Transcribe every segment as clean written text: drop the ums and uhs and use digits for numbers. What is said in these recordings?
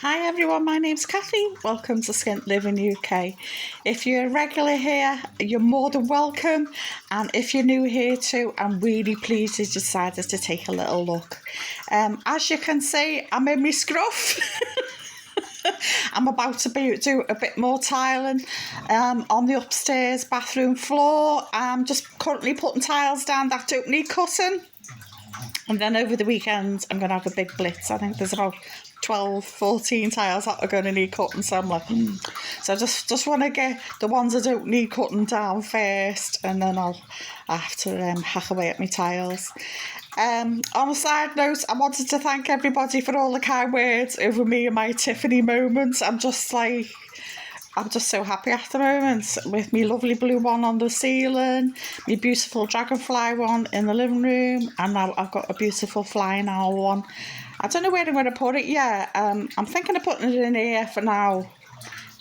Hi everyone, my name's Cathy. Welcome to Skint Living UK. If you're a regular here, you're more than welcome. And if you're new here too, I'm really pleased you decided to take a little look. As you can see, I'm in my scruff. I'm about to do a bit more tiling on the upstairs bathroom floor. I'm just currently putting tiles down that don't need cutting. And then over the weekend, I'm going to have a big blitz. I think there's about 12, 14 tiles that are going to need cutting. So I'm like, So I just want to get the ones that don't need cutting down first. And then I have to hack away at my tiles. On a side note, I wanted to thank everybody for all the kind words over me and my Tiffany moments. I'm just so happy at the moment with my lovely blue one on the ceiling, my beautiful dragonfly one in the living room, and now I've got a beautiful flying owl one. I don't know where I'm going to put it yet. I'm thinking of putting it in here for now.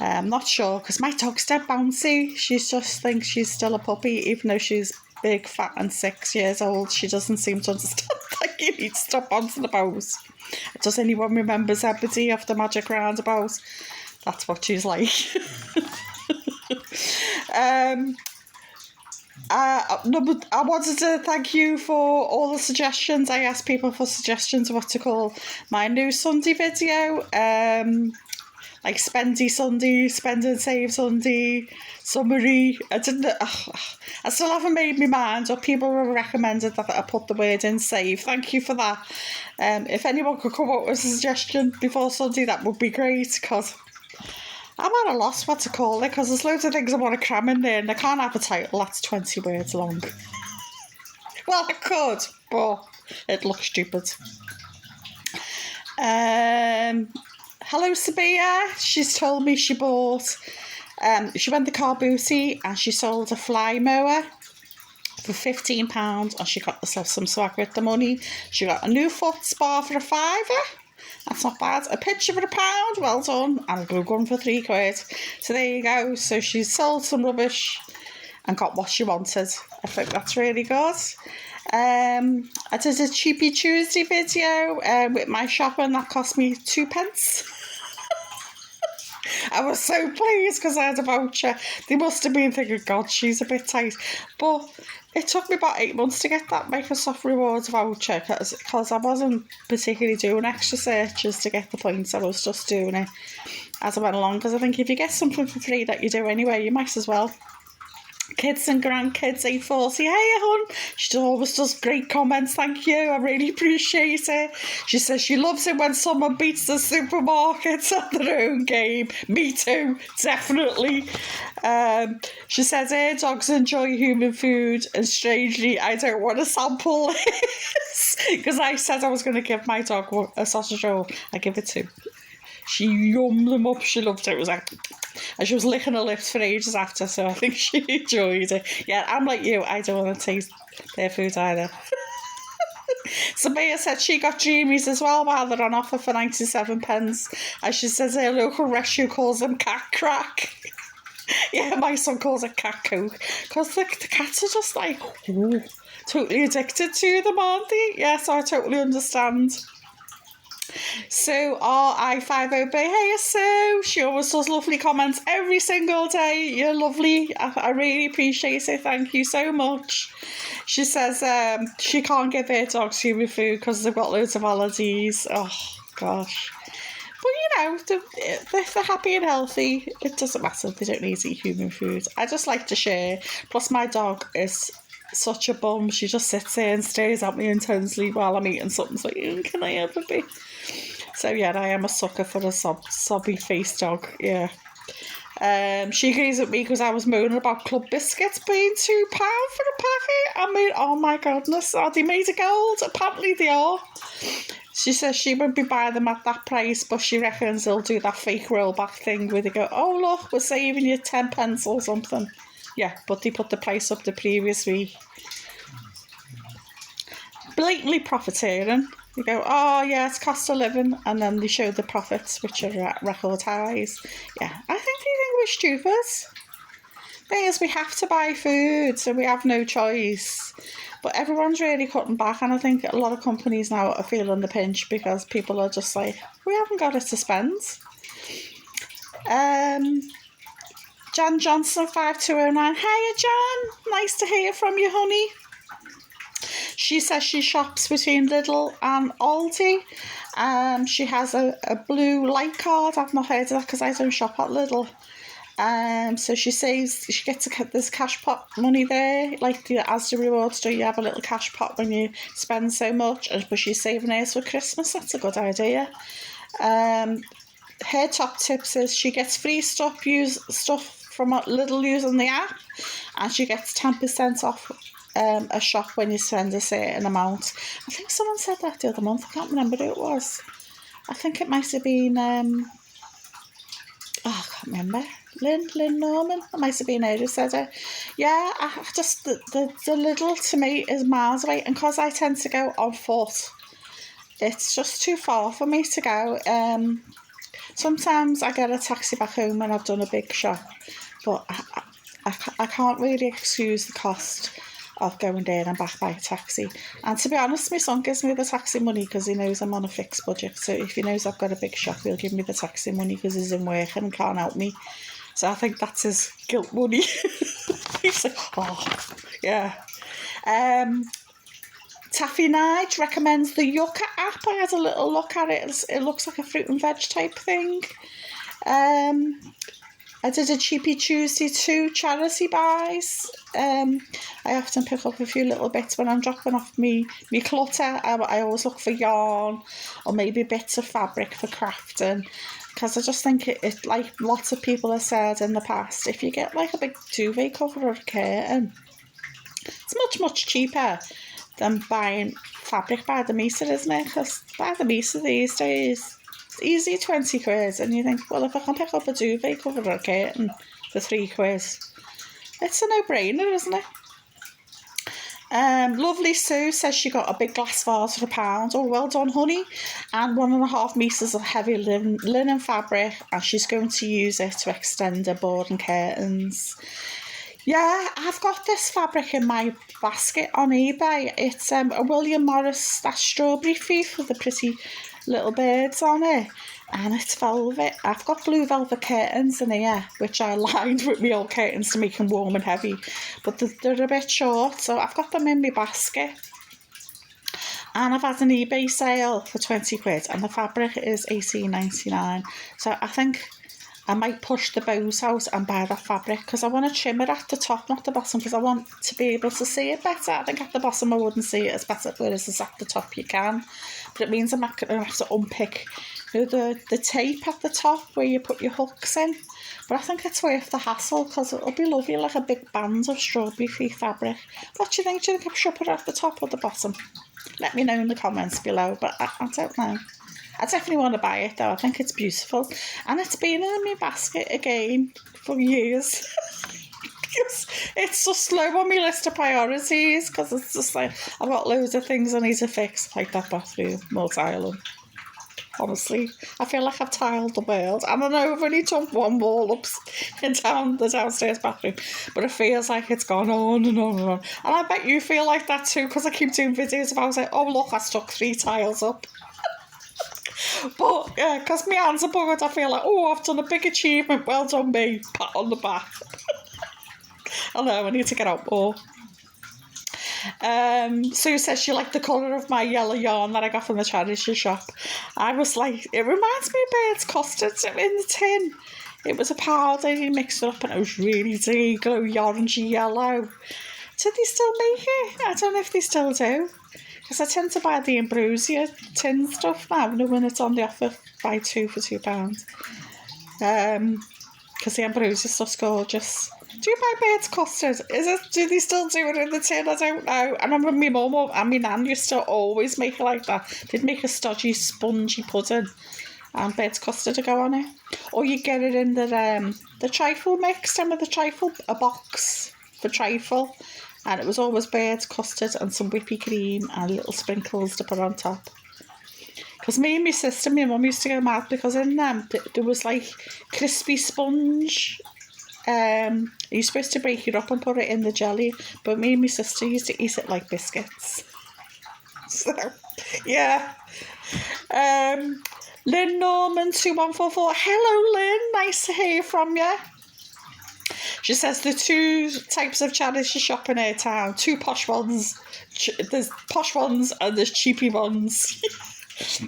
I'm not sure because my dog's dead bouncy. She just thinks she's still a puppy, even though she's big, fat and 6 years old. She doesn't seem to understand that you need to stop onto the bows. Does anyone remember Zebedee off the Magic Roundabout? That's what she's like. I wanted to thank you for all the suggestions. I asked people for suggestions of what to call my new Sunday video. Like Spendy Sunday, Spend and Save Sunday, Summary. I still haven't made my mind up. People have recommended that I put the word in save. Thank you for that. If anyone could come up with a suggestion before Sunday, that would be great, because I'm at a loss what to call it, because there's loads of things I want to cram in there and I can't have a title that's 20 words long. Well, I could, but it looks stupid. Hello, Sabia. She's told me she bought, she went to Car Booty and she sold a fly mower for £15 and she got herself some swag with the money. She got a new foot spa for £5. That's not bad. A picture for £1, well done. And a glue gun for £3. So there you go. So she sold some rubbish and got what she wanted. I think that's really good. I did a cheapy Tuesday video with my shopping that cost me 2p. I was so pleased because I had a voucher. They must have been thinking, God, she's a bit tight. But it took me about 8 months to get that Microsoft Rewards voucher because I wasn't particularly doing extra searches to get the points. I was just doing it as I went along, because I think if you get something for free that you do anyway, you might as well. Kids and grandkids 840, hey hon, she always does great comments, thank you, I really appreciate it. She says she loves it when someone beats the supermarkets at their own game. Me too, definitely. She says her dogs enjoy human food and strangely I don't want to sample this because I said I was going to give my dog a sausage roll. I give it 2. She yummed them up. She loved it. It was like, and she was licking her lips for ages after, so I think she enjoyed it. Yeah, I'm like you. I don't want to taste their food either. Sabia said she got Dreamies as well while they're on offer for 97p. And she says her local rescue calls them cat crack. Yeah, my son calls it cat coke. Because the cats are just like, ooh, totally addicted to them, aren't they? Yeah, so I totally understand. So I50B, hey Sue, she always does lovely comments every single day. You're lovely. I really appreciate it. Thank you so much. She says she can't give her dogs human food because they've got loads of allergies. Oh gosh. But you know, if they're happy and healthy, it doesn't matter. They don't need to eat human food. I just like to share. Plus my dog is such a bum. She just sits there and stares at me intensely while I'm eating something. So can I ever be? So yeah, I am a sucker for a sobby face dog. Yeah. She agrees with me because I was moaning about club biscuits being £2 for a packet. I mean, oh my goodness, are they made of gold? Apparently they are. She says she won't be buying them at that price, but she reckons they'll do that fake rollback thing where they go, oh look, we're saving you 10p or something. Yeah, but they put the price up the previous week. Blatantly profiteering. You go, oh yeah, it's cost of living, and then they show the profits, which are at record highs. Yeah, I think they think we're stupid. Thing is, we have to buy food, so we have no choice. But everyone's really cutting back, and I think a lot of companies now are feeling the pinch because people are just like, we haven't got it to spend. Jan Johnson 5209. Hiya, Jan. Nice to hear from you, honey. She says she shops between Lidl and Aldi. She has a blue light card. I've not heard of that because I don't shop at Lidl. So she saves, she gets there's cash pot money there, like the Asda rewards do. You have a little cash pot when you spend so much, but she's saving hers for Christmas. That's a good idea. Her top tips is she gets free stuff from Lidl using the app, and she gets 10% off a shop when you spend a certain amount. I think someone said that the other month. I can't remember who it was. I think it might have been I can't remember. Lynn Norman. It might have been her who said it. Yeah, I just the Lidl to me is miles away, and because I tend to go on foot, it's just too far for me to go. Sometimes I get a taxi back home when I've done a big shop, but I can't really excuse the cost of going there and back by a taxi. And to be honest, my son gives me the taxi money because he knows I'm on a fixed budget. So if he knows I've got a big shop, he'll give me the taxi money because he's in work and can't help me. So I think that's his guilt money. He's like, oh, yeah. Taffy Night recommends the Yucca app. I had a little look at it. It looks like a fruit and veg type thing. I did a Cheapy Tuesday too, charity buys. I often pick up a few little bits when I'm dropping off me clutter. I always look for yarn or maybe bits of fabric for crafting, because I just think it like lots of people have said in the past, if you get like a big duvet cover or a curtain, it's much cheaper than buying fabric by the meter, isn't it? Because by the meter these days, it's easy 20 quid, and you think, well, if I can pick up a duvet cover or a curtain for 3 quid, it's a no-brainer, isn't it? Lovely Sue says she got a big glass vase for £1. Oh, well done, honey. And 1.5 metres of heavy linen fabric, and she's going to use it to extend her board and curtains. Yeah, I've got this fabric in my basket on eBay. It's a William Morris, that strawberry fief with the pretty little birds on it, and it's velvet. I've got blue velvet curtains in here, which I lined with my old curtains to make them warm and heavy, but they're a bit short, so I've got them in my basket. And I've had an eBay sale for 20 quid, and the fabric is $18.99. So I think I might push the bows out and buy that fabric, because I want to trim it at the top, not the bottom, because I want to be able to see it better. I think at the bottom I wouldn't see it as better, whereas it's at the top you can. But it means I'm not going to have to unpick the tape at the top where you put your hooks in. But I think it's worth the hassle, because it'll be lovely, like a big band of strawberry fief fabric. What do you think? Do you think I should put it at the top or the bottom? Let me know in the comments below, but I don't know. I definitely want to buy it though. I think it's beautiful, and it's been in my basket again for years. It's just low on my list of priorities, because it's just like I've got loads of things I need to fix, like that bathroom, more tiling. Honestly, I feel like I've tiled the world, and I know I've only done one wall up in the downstairs bathroom, but it feels like it's gone on and on and on. And I bet you feel like that too, because I keep doing videos about it. Oh look, I stuck 3 tiles up. But yeah, because my hands are buggered, I feel like, oh, I've done a big achievement, well done me, pat on the back. I know, I need to get out more. Sue says she liked the colour of my yellow yarn that I got from the charity shop. I was like, it reminds me of Bird's Custard in the tin. It was a powder, you mixed it up, and it was really deep, orangey yellow. Did they still make it? I don't know if they still do. Because I tend to buy the Ambrosia tin stuff now, when it's on the offer, buy 2 for £2. Because the Ambrosia stuff's gorgeous. Do you buy Bird's Custard? Do they still do it in the tin? I don't know. I remember my mum and my nan used to always make it like that. They'd make a stodgy, spongy pudding, and Bird's Custard to go on it. Or you get it in the trifle mix, the trifle, a box for trifle. And it was always Bird's Custard and some whippy cream and little sprinkles to put on top. Because me and my sister, my mum used to go mad, because in them there was like crispy sponge you're supposed to break it up and put it in the jelly, but me and my sister used to eat it like biscuits. So, yeah. Lynn Norman 2144. Hello, Lynn. Nice to hear from you. She says the two types of charity shop in her town. Two posh ones. There's posh ones and there's cheapy ones.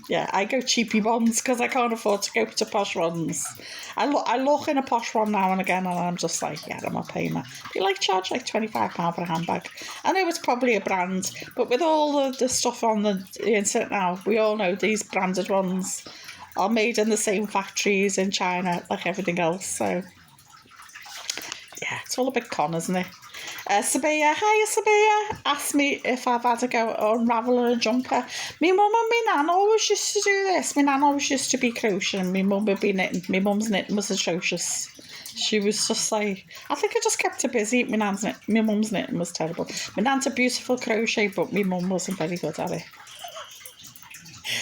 Yeah, I go cheapy ones because I can't afford to go to posh ones. I look in a posh one now and again and I'm just like, yeah, I'm not paying that. They charge like £25 for a handbag. I know it's probably a brand, but with all the stuff on the internet now, we all know these branded ones are made in the same factories in China like everything else. So, yeah, it's all a bit con, isn't it? Sabia, hiya Sabia, asked me if I've had to go unravelling a jumper. My mum and my nan always used to do this. My nan always used to be crocheting. My mum would be knitting. My mum's knitting was atrocious. She was just like, I think I just kept her busy. My mum's knitting was terrible. My nan's a beautiful crochet, but my mum wasn't very good at it.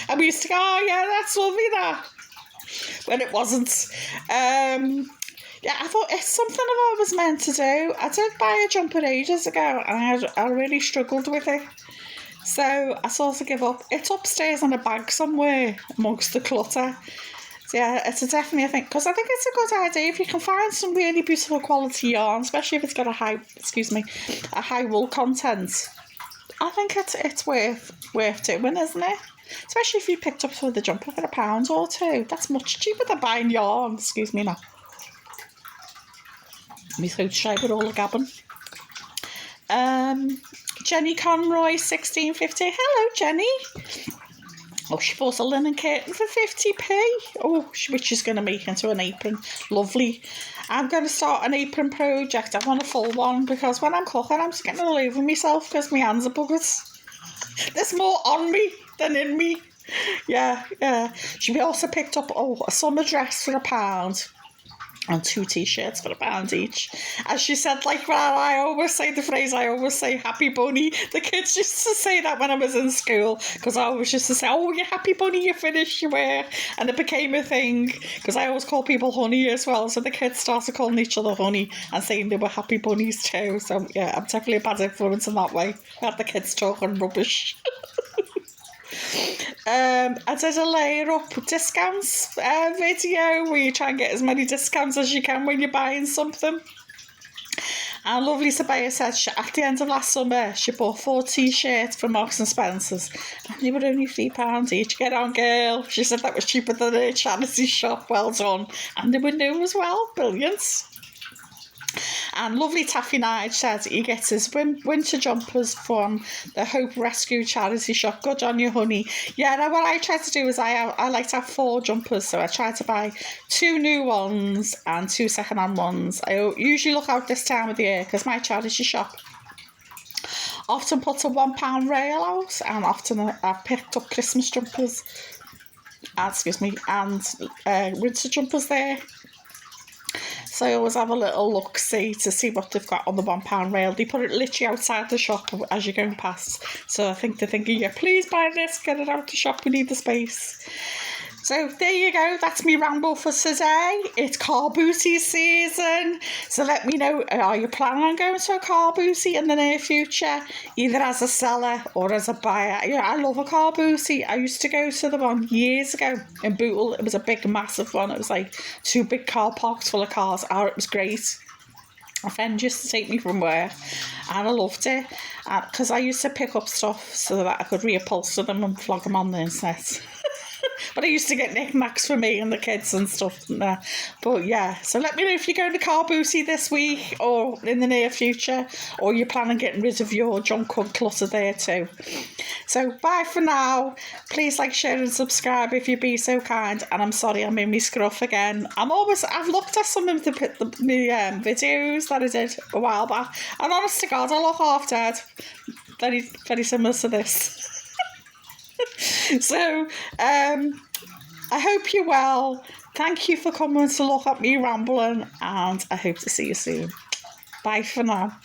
And we used to go, oh yeah, that's lovely that. When it wasn't. Yeah, I thought it's something I've always meant to do. I did buy a jumper ages ago and I really struggled with it. So I sort of give up. It's upstairs in a bag somewhere amongst the clutter. So yeah, it's definitely a thing. Because I think it's a good idea if you can find some really beautiful quality yarn, especially if it's got a high wool content. I think it's worth doing, isn't it? Especially if you picked up some of the jumper for £1 or £2. That's much cheaper than buying yarn. Excuse me now. My throat's dry with all the gabbing. Jenny Conroy 1650. Hello, Jenny. Oh, she bought a linen curtain for 50p. Oh, which she's going to make into an apron. Lovely. I'm going to start an apron project. I want a full one because when I'm cooking, I'm just getting all over myself because my hands are buggers. There's more on me than in me. Yeah. She also picked up a summer dress for £1. And 2 t-shirts for £1 each. As she said, like, well, I always say the phrase, I always say happy bunny. The kids used to say that when I was in school, because I always used to say, oh, you're happy bunny, you finished your work. And it became a thing, because I always call people honey as well. So the kids started calling each other honey and saying they were happy bunnies too. So yeah, I'm definitely a bad influence in that way. I had the kids talking rubbish. I did a layer up discounts video where you try and get as many discounts as you can when you're buying something. And lovely Sabaya said at the end of last summer she bought 4 t-shirts from Marks and Spencer's and they were only £3 each. Get on, girl. She said that was cheaper than a charity shop. Well done. And they were new as well. Brilliant. And lovely Taffy Nige says he gets his winter jumpers from the Hope Rescue charity shop. Good on you, honey. Yeah, now what I try to do is I like to have 4 jumpers, so I try to buy 2 new ones and 2 second-hand ones. I usually look out this time of the year because my charity shop often puts a £1 rail out, and often I've picked up Christmas jumpers, and winter jumpers there. So I always have a little look-see to see what they've got on the £1 rail. They put it literally outside the shop as you're going past. So I think they're thinking, yeah, please buy this, get it out the shop, we need the space. So there you go, that's me ramble for today. It's car booty season. So let me know, are you planning on going to a car booty in the near future? Either as a seller or as a buyer. Yeah, I love a car booty. I used to go to the one years ago in Bootle. It was a big, massive one. It was like 2 big car parks full of cars. Oh, it was great. A friend used to take me from work and I loved it because I used to pick up stuff so that I could reupholster them and flog them on the internet. But I used to get knickknacks for me and the kids and stuff. But yeah, so let me know if you're going to car booty this week or in the near future, or you plan on getting rid of your junk and clutter there too. So bye for now. Please like, share and subscribe if you'd be so kind. And I'm sorry I'm in my scruff again. I've looked at some of the videos that I did a while back, and honest to God, I look half dead. Very, very similar to this. So, I hope you're well. Thank you for coming to look at me rambling, and I hope to see you soon. Bye for now.